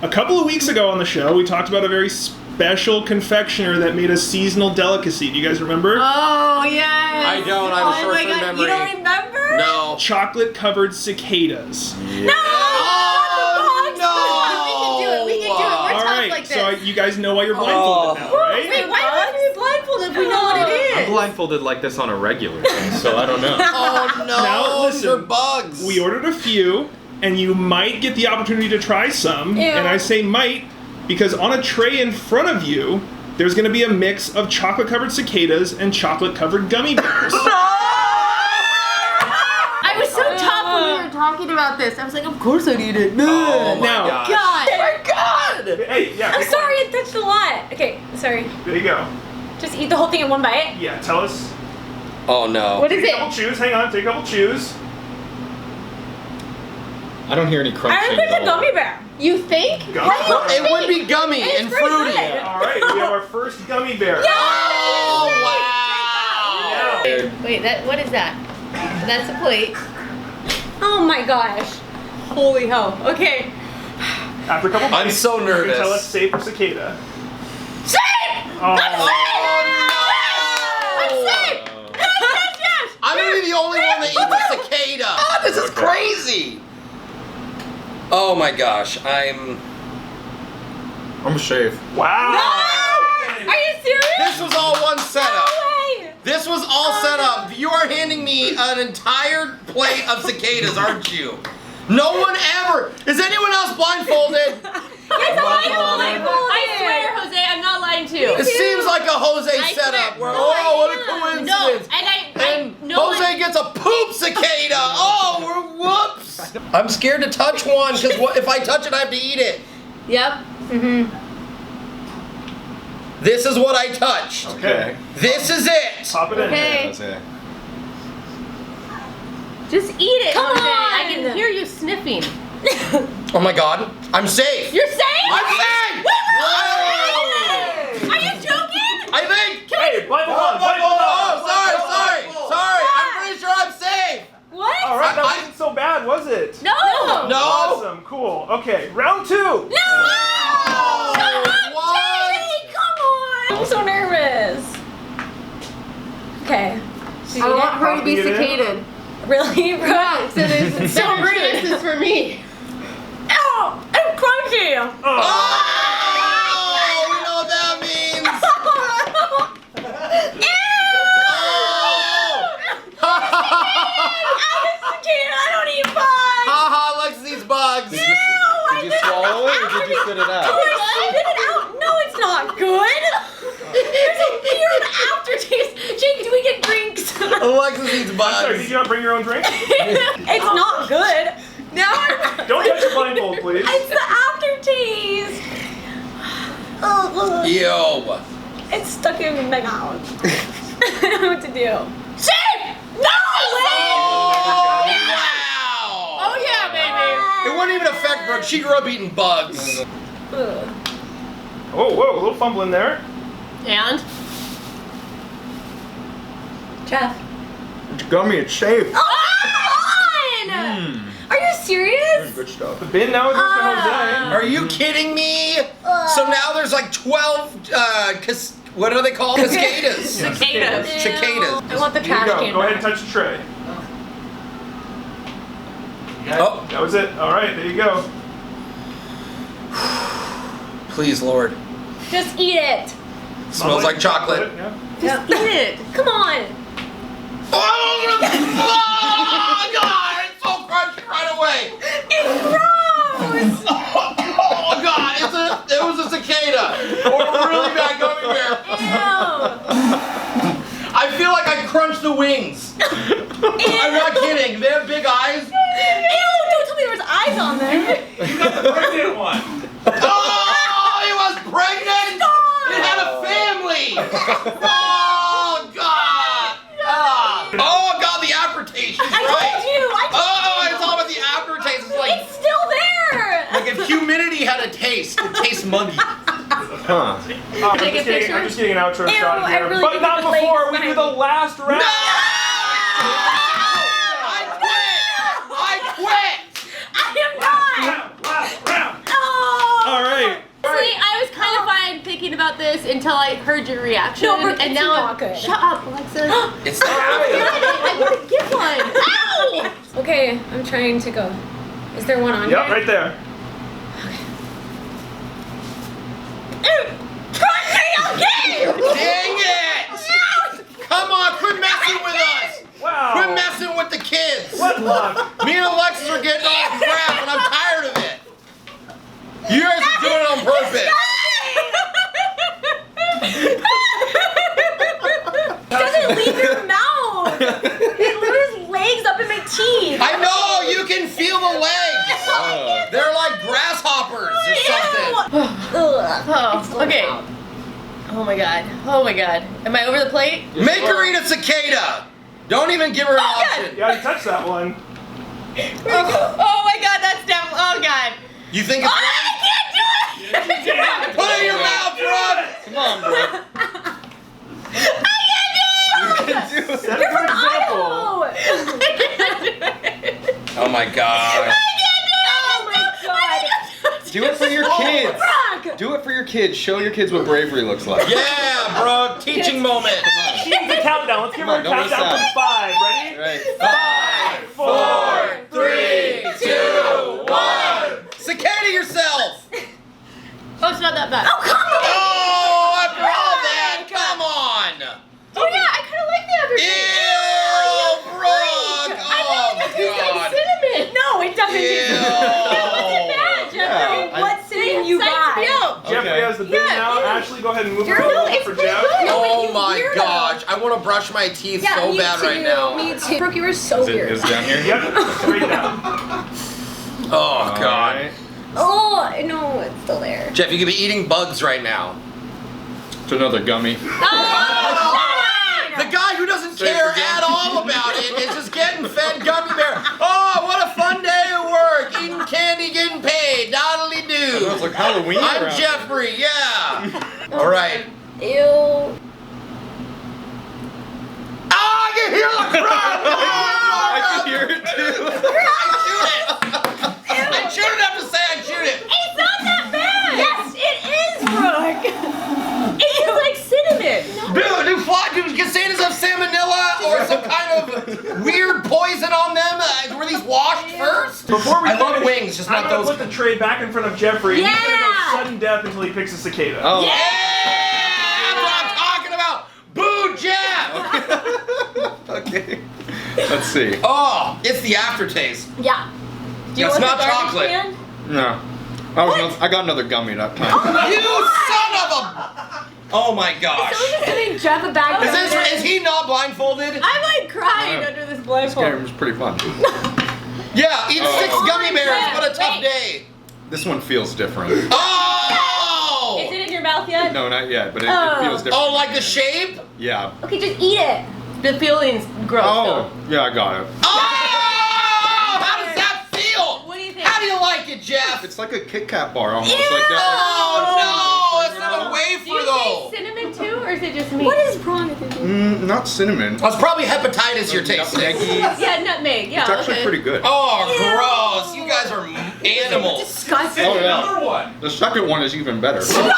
A couple of weeks ago on the show, we talked about a very special confectioner that made a seasonal delicacy. Do you guys remember? Oh, yes. I don't. I have a short-term memory. You don't remember? No. Chocolate-covered cicadas. No! We can do it. We're tough Alright, like this. so you guys know why you're blindfolded now, right? Wait, why are we blindfolded if we know what it is? I'm blindfolded like this on a regular thing, so I don't know. Oh no! Now, listen, they're bugs. We ordered a few, and you might get the opportunity to try some. Ew. And I say might because on a tray in front of you, there's going to be a mix of chocolate-covered cicadas and chocolate-covered gummy bears. I was so tough when we were talking about this. I was like, of course I'd eat it. Oh my Now- gosh. God. Oh my god! Hey, yeah. I'm sorry, it touched a lot. Okay, sorry. There you go. Just eat the whole thing in one bite. Yeah, tell us. Oh no. What is Take a it? couple chews. Hang on. Take a couple chews. I don't hear any crunching. I think it's a gummy bear. You think? Gummy Why do you bear. It would be gummy It's and pretty fruity. good. All right, we have our first gummy bear. Oh wow! Yeah. Wait, what is that? That's a plate. Oh my gosh. Holy hell. Okay. After a couple bites, I'm so you can nervous. tell us safe or cicada. Safe! Oh. I'm safe! Yes. I'm gonna be the only one that eats a cicada. Oh, this is crazy. Oh my gosh, I'm safe. Wow. Are you serious? This was all one setup. No way. This was all set up. You are handing me an entire plate of cicadas, aren't you? No one ever. Is anyone else blindfolded? Yes, I'm blindfolded. I swear, Jose, I'm not lying to you. It seems like a Jose I setup swear. where, No, oh, what a no, coincidence. and And Jose gets a poop cicada. Oh, whoops. I'm scared to touch one because if I touch it, I have to eat it. Yep. Mm-hmm. This is what I touched. Okay. This is it. Pop it in. Okay. Jose. Just eat it, Come Jose. on. I can hear you sniffing. Oh my God, I'm safe. You're safe? I'm safe. Are you joking? I think. Hey, blindfold on. Oh, sorry. I'm pretty sure I'm safe. What? All right, that I- wasn't so bad, was it? No. No. Awesome. Cool. Okay, round 2. No. What? Jay, come on. I'm so nervous. Okay. I want her to be Copy it in. cicadaed. Really, bro? Yeah, so there's So better rude. chances for me. Ow! I'm crunchy. Oh, we know what that means. Ew! Oh. I don't eat bugs. Haha, Lex eats bugs. Ew! Did you swallow it or did you spit it Oh, out? I spit it out. No, it's not good. There's a weird aftertaste. Jake, do we get drinks? Alexis eats I'm sorry, did bugs. you not bring your own drink? It's not good. No. Don't touch your blindfold, please. It's the aftertaste. Yo. It's stuck in my mouth. I don't know what to do. Shit! No way! Wow. Oh yeah, baby. It wouldn't even affect Brooke. She grew up eating bugs. Ugh. Whoa, a little fumbling there. And? Jeff. Gummy, it's safe. Oh, come on! Are you serious? Good stuff. The bin now is Mr. Jose. Are you kidding me? So now there's like 12, what are they called? Cicadas. Cicadas. Cicadas. I want the Here you trash go. can. Go ahead and touch the tray. Oh. That was it. All right, there you go. Please, Lord. Just eat it. Smells like chocolate. Yeah. Just eat it. Come on. Oh, God! It's so crunchy right away. It's gross. Oh, God! It was a cicada or a really bad gummy bear. Ew. I feel like I crunched the wings. I'm not kidding. They have big eyes. Ew, don't tell me there was eyes on them. You got the pregnant one. Oh, he was pregnant. It had a family. Oh, God. Oh, God, the aftertaste is I right. told you. Oh, it's all about the aftertaste. It's like It's still there. if humidity had a taste, it tastes muggy. Huh. I'm Take a picture? just getting an outro Ew, shot I here. really But think not the plate before is we do fine. the last round. No! I quit. I am not. Last round. Oh. All about this until I heard your reaction. No, Brooke, and it's now not good. Shut up, Alexis. It's the after. I want to get one. Ow! Okay, I'm trying to go. Is there one on Yep, here? right there. Trust me, okay! Dang it! Come on, quit messing with us! Wow. Quit messing with the kids! What luck? Me and Alexis are getting off crap and I'm tired of it! You guys are doing it on purpose! Doesn't leave your mouth! It literally legs up in my teeth! I know! You can feel the legs! They're like grasshoppers or something! Oh, okay. Oh my god. Oh my god. Am I over the plate? Make her eat a cicada! Don't even give her an option! You already touched that one. Oh my god, that's definitely. Oh god. You think it's I can't do it! Put it in your mouth, Brooke! Come on, bro. Set it for example. Oh my god. Oh my god! Do it for your kids. Do it for your kids. Show your kids what bravery looks like. Yeah, Brooke! Teaching moment! She needs a countdown. Let's give her a Come on, don't countdown miss from 5. Ready? Right. 5, 4, 3, 2, 1! Cicada yourself! Oh, it's not that bad. Oh, come on! Oh, after all that, come on! Oh yeah, I kind of like the other Ew, Brooke! Oh, God. cinnamon. No, it doesn't Ew. taste bad, Jeffrey. Yeah, What cinnamon you got? Jeffrey Okay. has the bin now. Ashley, go ahead and move it No, over it's for pretty Jeff. good. Oh you my weirdo. gosh, I want to brush my teeth so me bad too, right now. Me too. Brooke, you were so Is weird. it down here? Yep, straight down. Oh, God. Alright. Oh, no, it's still there. Jeff, you could be eating bugs right now. It's another gummy. The guy who doesn't care at all about it is just getting fed Gummy Bear. Oh, what a fun day at work. Eating candy, getting paid. Doddly It do. was like Halloween I'm around. Jeffrey, yeah. All right. Ew. Oh, I can hear the crowd. I can hear it too. I chewed it enough to say I chewed it. It's not that bad. Yes, it is, Brooke. It is like cinnamon. Do cicadas have salmonella or some kind of weird poison on them? Were these washed first? Before we I love finish, wings, just I'm not gonna those. put the tray back in front of Jeffrey. He's gonna go Yeah. sudden death until he picks a cicada. Oh. Yeah! That's what I'm talking about! Boo, Jeff! Okay. Let's see. Oh, it's the aftertaste. Yeah. Do you It's want not the garbage chocolate. can? No. I got another gummy that time. You son of a... Oh my gosh. Someone just giving Jeff a bag of Is he not blindfolded? I'm like crying under this This blindfold. game was pretty fun. Yeah, eat 6 gummy bears. What a tough Wait. day. This one feels different. Oh! Is it in your mouth yet? No, not yet, but it Oh. feels different. Oh, like the shape? Yeah. Okay, just eat it. The feeling's gross. Oh, yeah, I got it. Oh! How does that feel? What do you think? How do you like it, Jeff? It's like a Kit Kat bar almost. Ew! Like that. Oh, no! It's not a Do wafer, you though. say cinnamon too, or is it just me? What is wrong with you? Not cinnamon. That's probably hepatitis you're tasting. Nutmeggy. Yeah, nutmeg. Yeah. It's actually okay. pretty good. Oh, gross. You guys are animals. Disgusting. Oh, yeah. Another one. The second one is even better. No!